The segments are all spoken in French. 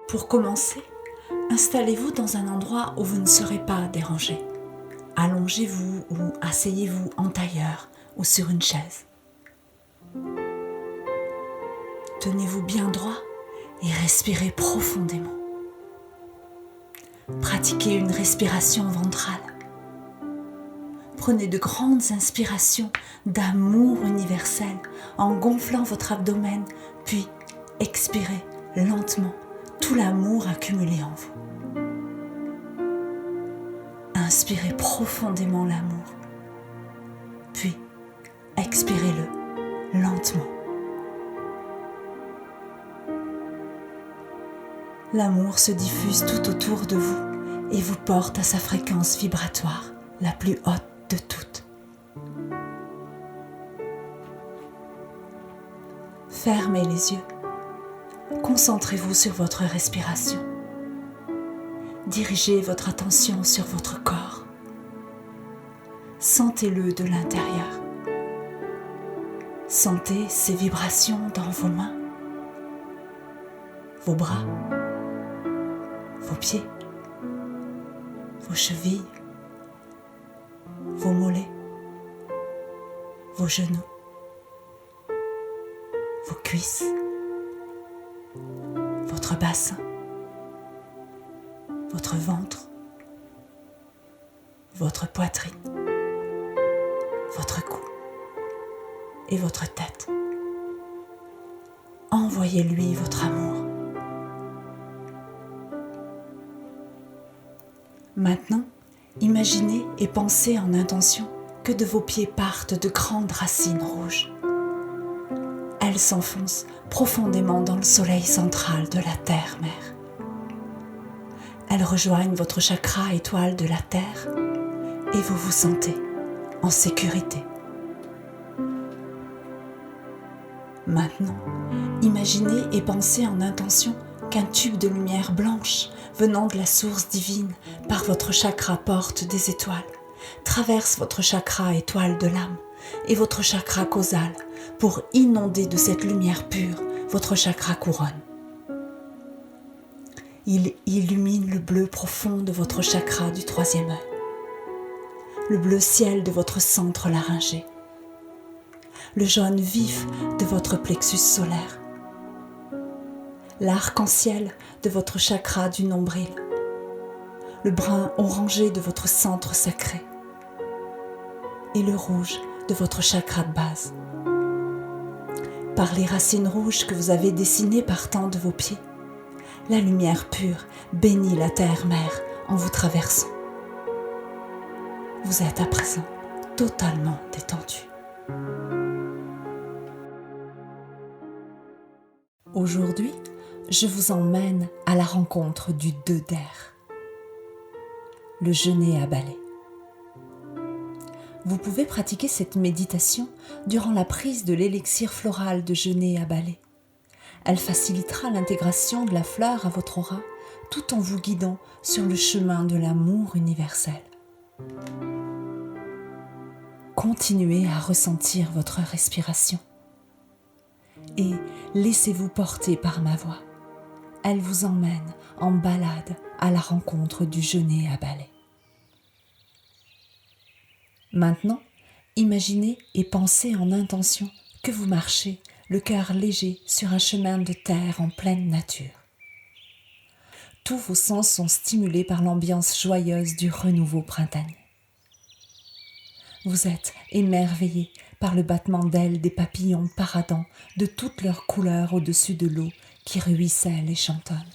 Pour commencer, installez-vous dans un endroit où vous ne serez pas dérangé. Allongez-vous ou asseyez-vous en tailleur ou sur une chaise. Tenez-vous bien droit et respirez profondément. Pratiquez une respiration ventrale. Prenez de grandes inspirations d'amour universel en gonflant votre abdomen, puis expirez lentement tout l'amour accumulé en vous. Inspirez profondément l'amour, puis expirez-le lentement. L'amour se diffuse tout autour de vous et vous porte à sa fréquence vibratoire, la plus haute de toutes. Fermez les yeux. Concentrez-vous sur votre respiration. Dirigez votre attention sur votre corps. Sentez-le de l'intérieur. Sentez ces vibrations dans vos mains, vos bras, vos pieds, vos chevilles, vos mollets, vos genoux, vos cuisses, votre bassin, votre ventre, votre poitrine, votre cou et votre tête. Envoyez-lui votre amour. Maintenant, imaginez et pensez en intention que de vos pieds partent de grandes racines rouges. Elles s'enfoncent profondément dans le soleil central de la terre-mère. Elles rejoignent votre chakra étoile de la terre et vous vous sentez en sécurité. Maintenant, imaginez et pensez en intention qu'un tube de lumière blanche venant de la source divine par votre chakra porte des étoiles, traverse votre chakra étoile de l'âme et votre chakra causal pour inonder de cette lumière pure votre chakra couronne. Il illumine le bleu profond de votre chakra du troisième œil, le bleu ciel de votre centre laryngé, le jaune vif de votre plexus solaire, l'arc-en-ciel de votre chakra du nombril, le brun orangé de votre centre sacré et le rouge de votre chakra de base. Par les racines rouges que vous avez dessinées partant de vos pieds, la lumière pure bénit la terre-mère en vous traversant. Vous êtes à présent totalement détendu. Aujourd'hui, je vous emmène à la rencontre du 2 d'air, le genêt à balai. Vous pouvez pratiquer cette méditation durant la prise de l'élixir floral de genêt à balai. Elle facilitera l'intégration de la fleur à votre aura tout en vous guidant sur le chemin de l'amour universel. Continuez à ressentir votre respiration et laissez-vous porter par ma voix. Elle vous emmène en balade à la rencontre du genêt à balai. Maintenant, imaginez et pensez en intention que vous marchez le cœur léger sur un chemin de terre en pleine nature. Tous vos sens sont stimulés par l'ambiance joyeuse du renouveau printanier. Vous êtes émerveillé par le battement d'ailes des papillons paradant de toutes leurs couleurs au-dessus de l'eau qui ruisselle et chantonne.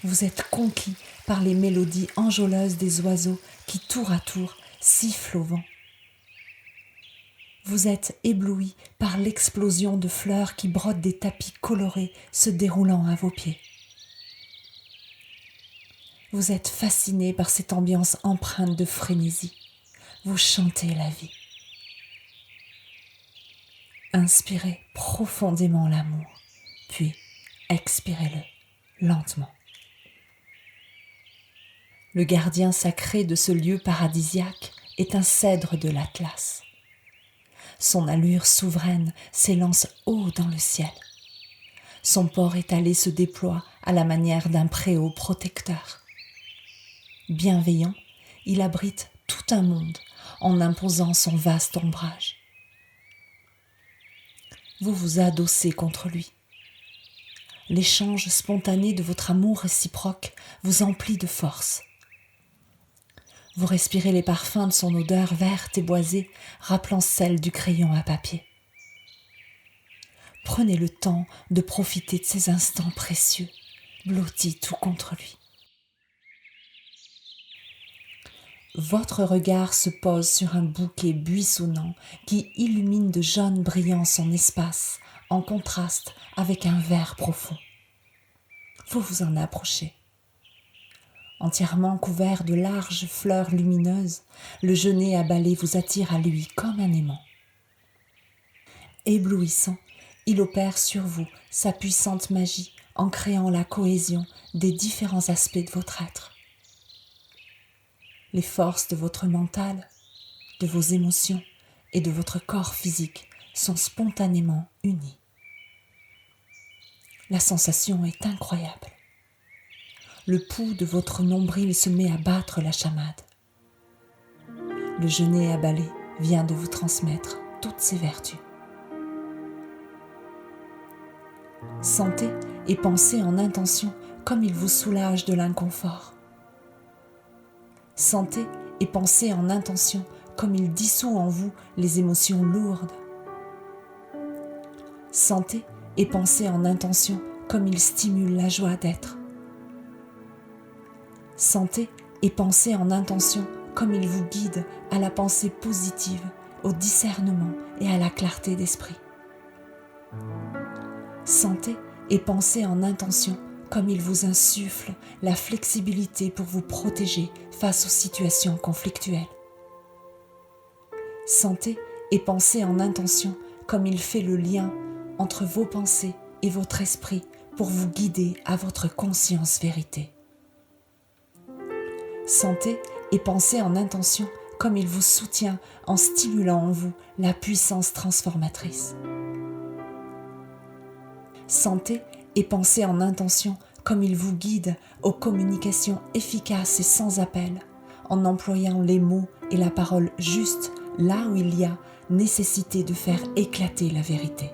Vous êtes conquis par les mélodies enjôleuses des oiseaux qui, tour à tour, sifflent au vent. Vous êtes ébloui par l'explosion de fleurs qui brodent des tapis colorés se déroulant à vos pieds. Vous êtes fasciné par cette ambiance empreinte de frénésie. Vous chantez la vie. Inspirez profondément l'amour, puis expirez-le lentement. Le gardien sacré de ce lieu paradisiaque est un cèdre de l'Atlas. Son allure souveraine s'élance haut dans le ciel. son port étalé se déploie à la manière d'un préau protecteur. Bienveillant, il abrite tout un monde en imposant son vaste ombrage. Vous vous adossez contre lui. L'échange spontané de votre amour réciproque vous emplit de force. Vous respirez les parfums de son odeur verte et boisée, rappelant celle du crayon à papier. Prenez le temps de profiter de ces instants précieux, blottis tout contre lui. Votre regard se pose sur un bouquet buissonnant qui illumine de jaune brillant son espace, en contraste avec un vert profond. Vous vous en approchez. Entièrement couvert de larges fleurs lumineuses, le genêt à balai vous attire à lui comme un aimant. Éblouissant, il opère sur vous sa puissante magie en créant la cohésion des différents aspects de votre être. Les forces de votre mental, de vos émotions et de votre corps physique sont spontanément unies. La sensation est incroyable. Le pouls de votre nombril se met à battre la chamade. Le genêt à balai vient de vous transmettre toutes ses vertus. Sentez et pensez en intention comme il vous soulage de l'inconfort. Sentez et pensez en intention comme il dissout en vous les émotions lourdes. Sentez et pensez en intention comme il stimule la joie d'être. Sentez et pensez en intention comme il vous guide à la pensée positive, au discernement et à la clarté d'esprit. Sentez et pensez en intention comme il vous insuffle la flexibilité pour vous protéger face aux situations conflictuelles. Sentez et pensez en intention comme il fait le lien entre vos pensées et votre esprit pour vous guider à votre conscience vérité. Sentez et pensez en intention comme il vous soutient en stimulant en vous la puissance transformatrice. Sentez et pensez en intention comme il vous guide aux communications efficaces et sans appel, en employant les mots et la parole juste là où il y a nécessité de faire éclater la vérité.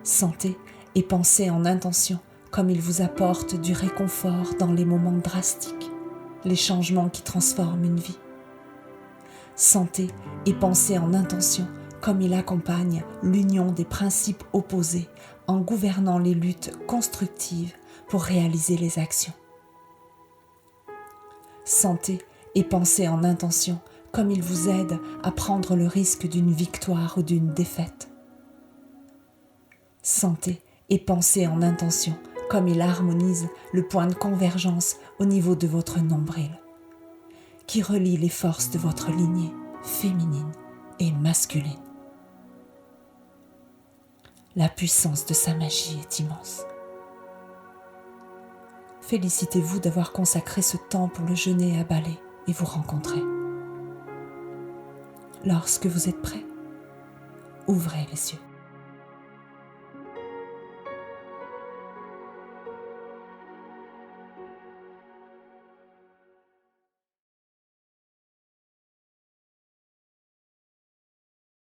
Sentez et pensez en intention comme il vous apporte du réconfort dans les moments drastiques, les changements qui transforment une vie. Sentez et pensez en intention comme il accompagne l'union des principes opposés en gouvernant les luttes constructives pour réaliser les actions. Sentez et pensez en intention comme il vous aide à prendre le risque d'une victoire ou d'une défaite. Sentez et pensez en intention comme il harmonise le point de convergence au niveau de votre nombril, qui relie les forces de votre lignée féminine et masculine. La puissance de sa magie est immense. Félicitez-vous d'avoir consacré ce temps pour le genêt à balai et vous rencontrer. Lorsque vous êtes prêt, ouvrez les yeux.